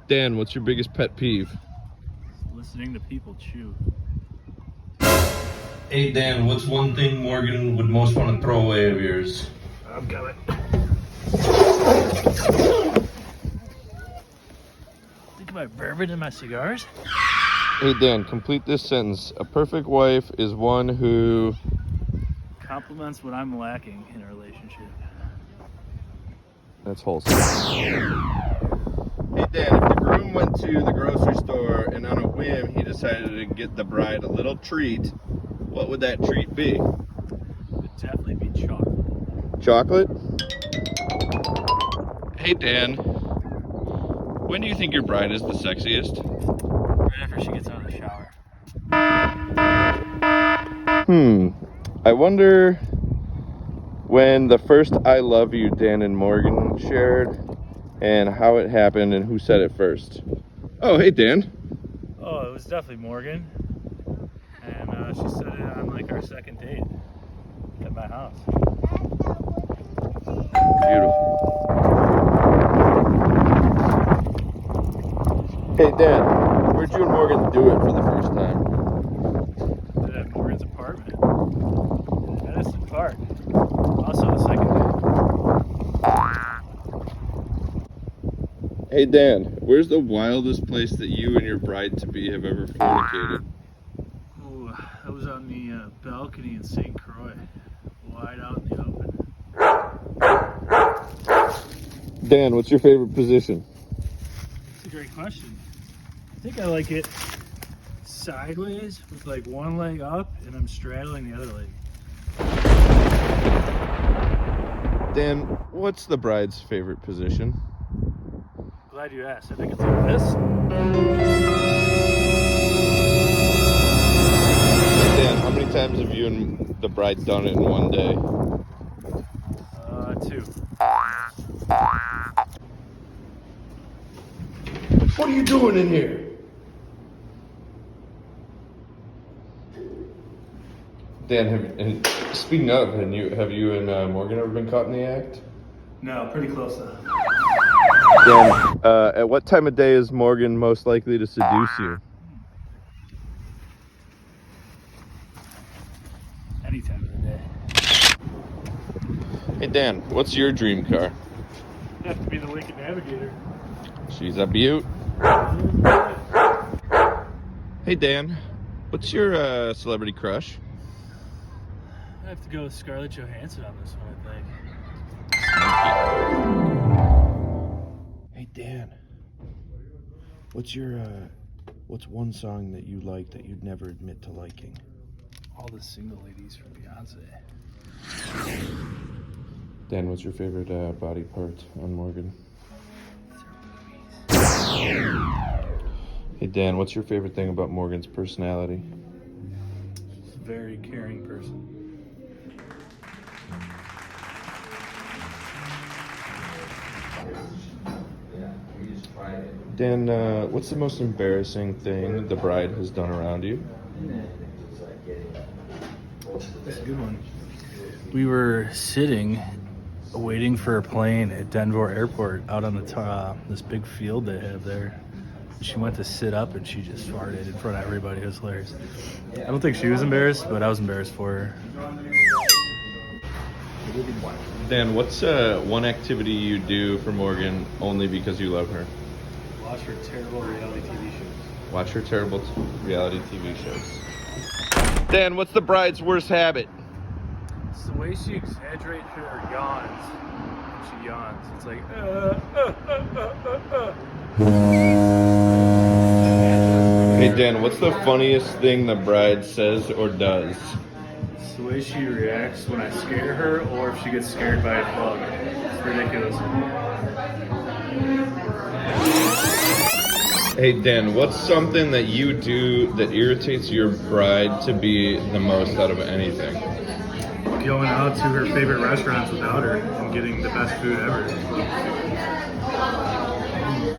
Dan, what's your biggest pet peeve? Listening to people chew. Hey Dan, what's one thing Morgan would most want to throw away of yours? I'm coming. Think of my bourbon and my cigars. Hey Dan, complete this sentence. A perfect wife is one who... Compliments what I'm lacking in a relationship. That's wholesome. Hey Dan, if the groom went to the grocery store and on a whim he decided to get the bride a little treat, what would that treat be? It would definitely be chocolate. Chocolate? Hey Dan, when do you think your bride is the sexiest? Right after she gets out of the shower. I wonder when the first I love you Dan and Morgan shared and how it happened and who said it first. Oh, hey Dan. Oh, it was definitely Morgan. And she said it on like our second date at my house. Beautiful. Hey Dan, where'd you and Morgan do it for the first time? Did it at Morgan's apartment. In Edison Park. Also the second date. Hey Dan, where's the wildest place that you and your bride-to-be have ever fornicated? Ooh, that was on the balcony in St. Croix. Wide out in the open. Dan, what's your favorite position? That's a great question. I think I like it sideways with like one leg up and I'm straddling the other leg. Dan, what's the bride's favorite position? Glad you asked. I think it's like this. Dan, how many times have you and the bride done it in one day? 2. What are you doing in here? Dan, speaking of, have you and Morgan ever been caught in the act? No, pretty close though. Dan, at what time of day is Morgan most likely to seduce you? Any time of the day. Hey Dan, what's your dream car? It'd have to be the Lincoln Navigator. She's a beaut. Hey Dan, what's your celebrity crush? I have to go with Scarlett Johansson on this one, I think. Hey Dan, what's one song that you like that you'd never admit to liking? All the single ladies from Beyonce. Dan, what's your favorite body part on Morgan? Hey Dan, what's your favorite thing about Morgan's personality? She's a very caring person. Dan, what's the most embarrassing thing the bride has done around you? That's a good one. We were sitting, waiting for a plane at Denver Airport out on the this big field they have there. She went to sit up and she just farted in front of everybody. It was hilarious. I don't think she was embarrassed, but I was embarrassed for her. Dan, what's one activity you do for Morgan only because you love her? Watch her terrible reality TV shows. Watch her terrible reality TV shows. Dan, what's the bride's worst habit? It's the way she exaggerates her yawns. When she yawns, it's like, Hey Dan, what's the funniest thing the bride says or does? It's the way she reacts when I scare her or if she gets scared by a bug. It's ridiculous. Hey Dan, what's something that you do that irritates your bride to be the most out of anything? Going out to her favorite restaurants without her and getting the best food ever.